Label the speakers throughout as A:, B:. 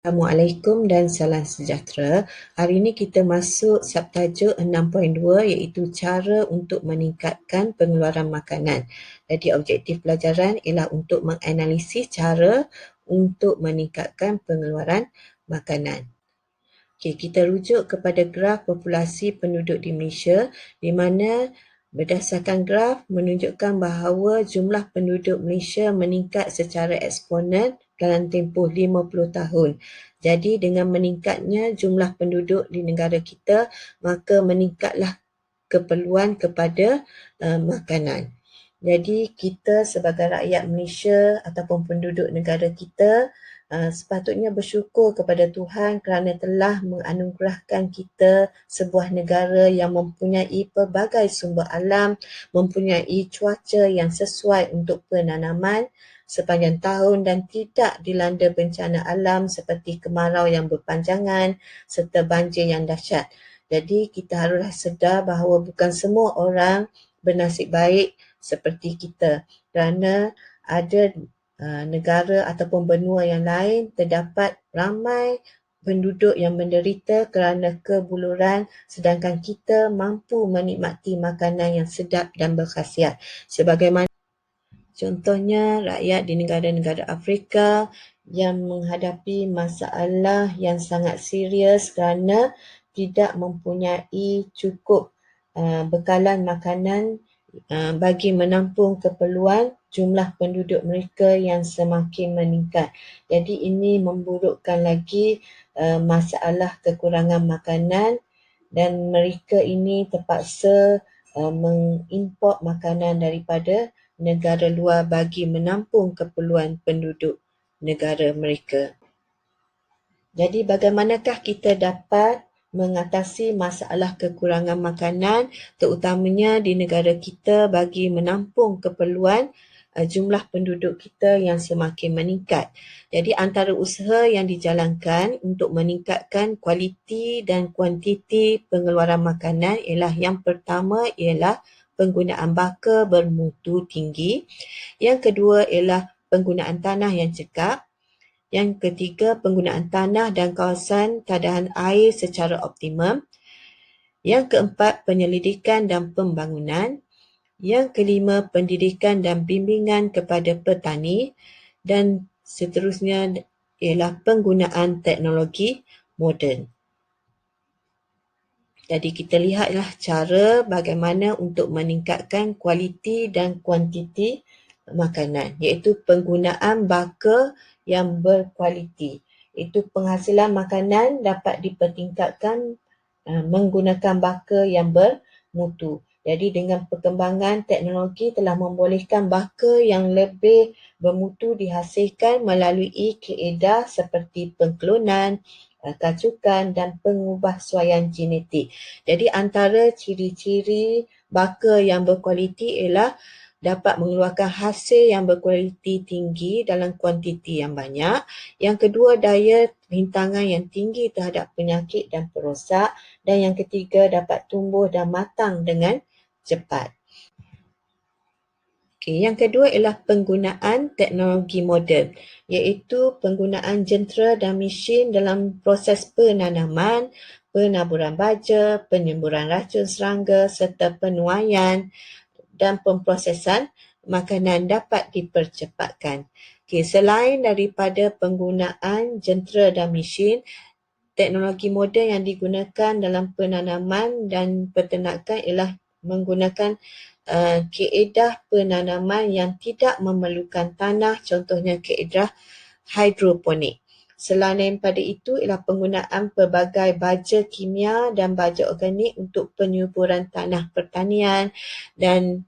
A: Assalamualaikum dan salam sejahtera. Hari ini kita masuk subtajuk 6.2 iaitu cara untuk meningkatkan pengeluaran makanan. Jadi objektif pelajaran ialah untuk menganalisis cara untuk meningkatkan pengeluaran makanan. Okey, kita rujuk kepada graf populasi penduduk di Malaysia di mana berdasarkan graf menunjukkan bahawa jumlah penduduk Malaysia meningkat secara eksponen dalam tempoh 50 tahun. Jadi dengan meningkatnya jumlah penduduk di negara kita, maka meningkatlah keperluan kepada makanan. Jadi kita sebagai rakyat Malaysia ataupun penduduk negara kita sepatutnya bersyukur kepada Tuhan kerana telah menganugerahkan kita sebuah negara yang mempunyai pelbagai sumber alam, mempunyai cuaca yang sesuai untuk penanaman sepanjang tahun dan tidak dilanda bencana alam seperti kemarau yang berpanjangan serta banjir yang dahsyat. Jadi kita haruslah sedar bahawa bukan semua orang bernasib baik seperti kita kerana ada negara ataupun benua yang lain terdapat ramai penduduk yang menderita kerana kebuluran sedangkan kita mampu menikmati makanan yang sedap dan berkhasiat. Sebagaimana contohnya rakyat di negara-negara Afrika yang menghadapi masalah yang sangat serius kerana tidak mempunyai cukup bekalan makanan bagi menampung keperluan jumlah penduduk mereka yang semakin meningkat. Jadi ini memburukkan lagi masalah kekurangan makanan dan mereka ini terpaksa mengimport makanan daripada negara luar bagi menampung keperluan penduduk negara mereka. Jadi bagaimanakah kita dapat mengatasi masalah kekurangan makanan terutamanya di negara kita bagi menampung keperluan jumlah penduduk kita yang semakin meningkat. Jadi antara usaha yang dijalankan untuk meningkatkan kualiti dan kuantiti pengeluaran makanan ialah yang pertama ialah penggunaan baka bermutu tinggi. Yang kedua ialah penggunaan tanah yang cekap. Yang ketiga, penggunaan tanah dan kawasan keadaan air secara optimum. Yang keempat, penyelidikan dan pembangunan. Yang kelima, pendidikan dan bimbingan kepada petani. Dan seterusnya ialah penggunaan teknologi moden. Jadi kita lihatlah cara bagaimana untuk meningkatkan kualiti dan kuantiti makanan, iaitu penggunaan baka yang berkualiti. Itu penghasilan makanan dapat dipertingkatkan menggunakan baka yang bermutu. Jadi dengan perkembangan teknologi telah membolehkan baka yang lebih bermutu dihasilkan melalui kaedah seperti pengklonan, kacukan dan pengubahsuaian genetik. Jadi antara ciri-ciri baka yang berkualiti ialah dapat mengeluarkan hasil yang berkualiti tinggi dalam kuantiti yang banyak. Yang kedua, daya rintangan yang tinggi terhadap penyakit dan perosak. Dan yang ketiga, dapat tumbuh dan matang dengan cepat. Okay, yang kedua ialah penggunaan teknologi moden, iaitu penggunaan jentera dan mesin dalam proses penanaman, penaburan baja, penyemburan racun serangga serta penuaian dan pemprosesan makanan dapat dipercepatkan. Okay, selain daripada penggunaan jentera dan mesin, teknologi moden yang digunakan dalam penanaman dan peternakan ialah menggunakan kaedah penanaman yang tidak memerlukan tanah, contohnya kaedah hidroponik. Selain daripada itu ialah penggunaan pelbagai baja kimia dan baja organik untuk penyuburan tanah pertanian dan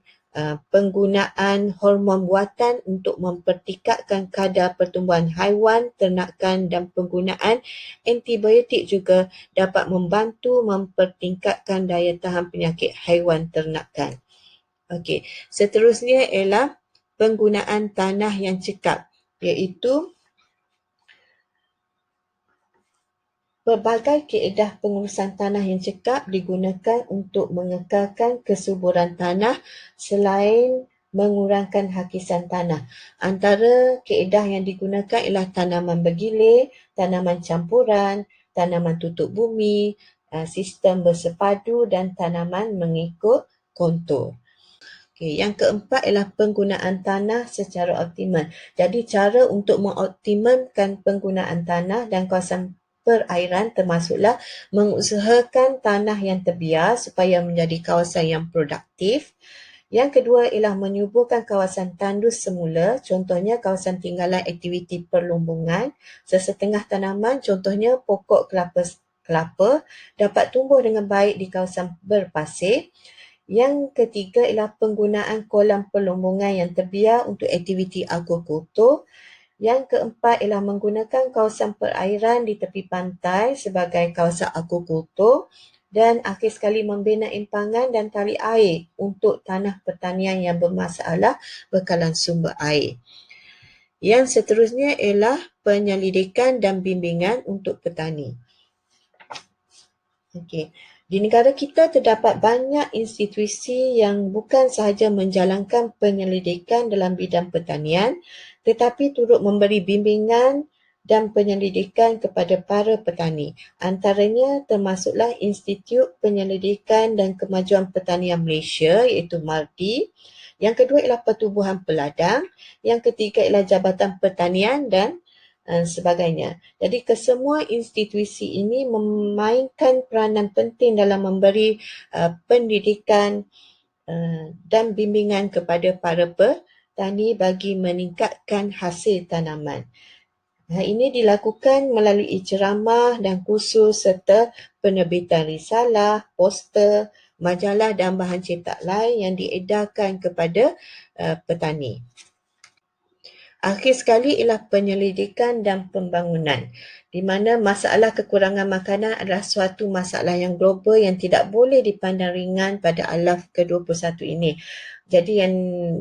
A: penggunaan hormon buatan untuk mempertingkatkan kadar pertumbuhan haiwan, ternakan dan penggunaan antibiotik juga dapat membantu mempertingkatkan daya tahan penyakit haiwan ternakan. Okey, seterusnya ialah penggunaan tanah yang cekap, iaitu pelbagai kaedah pengurusan tanah yang cekap digunakan untuk mengekalkan kesuburan tanah selain mengurangkan hakisan tanah. Antara kaedah yang digunakan ialah tanaman bergilir, tanaman campuran, tanaman tutup bumi, sistem bersepadu dan tanaman mengikut kontur. Okay, yang keempat ialah penggunaan tanah secara optimal. Jadi cara untuk mengoptimalkan penggunaan tanah dan kawasan perairan termasuklah mengusahakan tanah yang terbiar supaya menjadi kawasan yang produktif. Yang kedua ialah menyuburkan kawasan tandus semula, contohnya kawasan tinggalan aktiviti perlumbungan. Sesetengah tanaman, contohnya pokok kelapa dapat tumbuh dengan baik di kawasan berpasir. Yang ketiga ialah penggunaan kolam perlumbungan yang terbiar untuk aktiviti aquaculture. Yang keempat ialah menggunakan kawasan perairan di tepi pantai sebagai kawasan aquaculture. Dan akhir sekali membina impangan dan tali air untuk tanah pertanian yang bermasalah bekalan sumber air. Yang seterusnya ialah penyelidikan dan bimbingan untuk petani. Okey. Di negara kita terdapat banyak institusi yang bukan sahaja menjalankan penyelidikan dalam bidang pertanian tetapi turut memberi bimbingan dan penyelidikan kepada para petani. Antaranya termasuklah Institut Penyelidikan dan Kemajuan Pertanian Malaysia iaitu MARDI. Yang kedua ialah Pertubuhan Peladang. Yang ketiga ialah Jabatan Pertanian dan sebagainya. Jadi kesemua institusi ini memainkan peranan penting dalam memberi pendidikan dan bimbingan kepada para petani bagi meningkatkan hasil tanaman. Ini dilakukan melalui ceramah dan kursus serta penerbitan risalah, poster, majalah dan bahan cetak lain yang diedarkan kepada petani. Akhir sekali ialah penyelidikan dan pembangunan, di mana masalah kekurangan makanan adalah suatu masalah yang global yang tidak boleh dipandang ringan pada alaf ke-21 ini. Jadi yang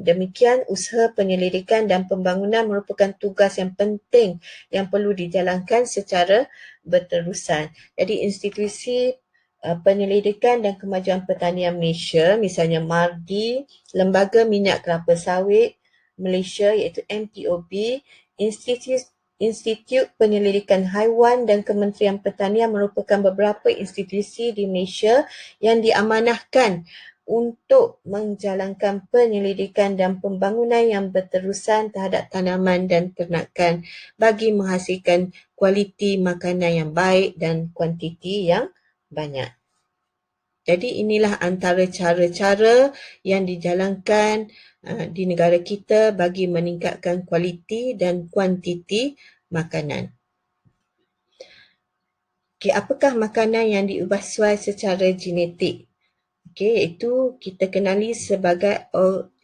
A: demikian, usaha penyelidikan dan pembangunan merupakan tugas yang penting yang perlu dijalankan secara berterusan. Jadi institusi Penyelidikan dan Kemajuan Pertanian Malaysia, misalnya MARDI, Lembaga Minyak Kelapa Sawit Malaysia iaitu MTOB, Institut Penyelidikan Haiwan dan Kementerian Pertanian merupakan beberapa institusi di Malaysia yang diamanahkan untuk menjalankan penyelidikan dan pembangunan yang berterusan terhadap tanaman dan ternakan bagi menghasilkan kualiti makanan yang baik dan kuantiti yang banyak. Jadi inilah antara cara-cara yang dijalankan di negara kita bagi meningkatkan kualiti dan kuantiti makanan. Okay, apakah makanan yang diubah suai secara genetik? Okay, iaitu kita kenali sebagai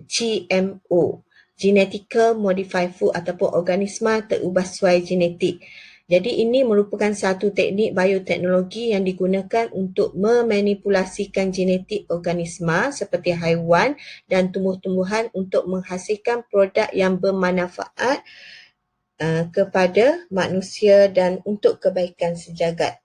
A: GMO, Genetically Modified Food ataupun organisma terubah suai genetik. Jadi ini merupakan satu teknik bioteknologi yang digunakan untuk memanipulasikan genetik organisma seperti haiwan dan tumbuh-tumbuhan untuk menghasilkan produk yang bermanfaat kepada manusia dan untuk kebaikan sejagat.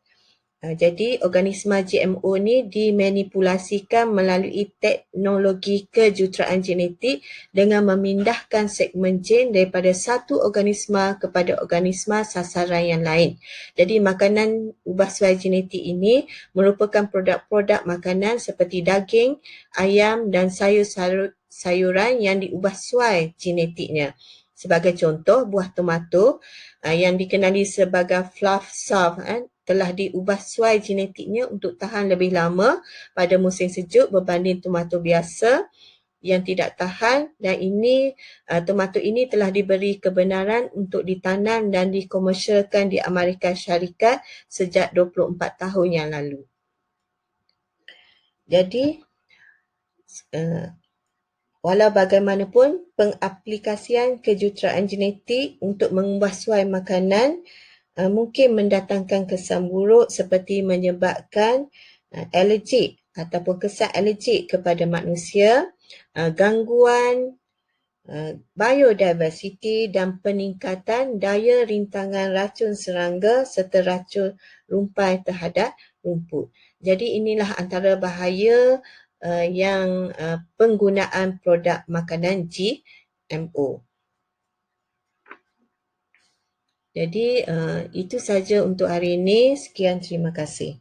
A: Jadi organisma GMO ni dimanipulasikan melalui teknologi kejuruteraan genetik dengan memindahkan segmen gen daripada satu organisma kepada organisma sasaran yang lain. Jadi makanan ubah suai genetik ini merupakan produk-produk makanan seperti daging, ayam dan sayur-sayuran yang diubah suai genetiknya. Sebagai contoh, buah tomato yang dikenali sebagai fluff soft telah diubah suai genetiknya untuk tahan lebih lama pada musim sejuk berbanding tomato biasa yang tidak tahan, dan tomato ini telah diberi kebenaran untuk ditanam dan dikomersialkan di Amerika Syarikat sejak 24 tahun yang lalu. Jadi walau bagaimanapun, pengaplikasian kejuruteraan genetik untuk mengubah suai makanan mungkin mendatangkan kesan buruk seperti menyebabkan alergik ataupun kesan alergik kepada manusia, gangguan biodiversity dan peningkatan daya rintangan racun serangga serta racun rumpai terhadap rumput. Jadi inilah antara bahaya yang penggunaan produk makanan GMO. Jadi itu saja untuk hari ini. Sekian, terima kasih.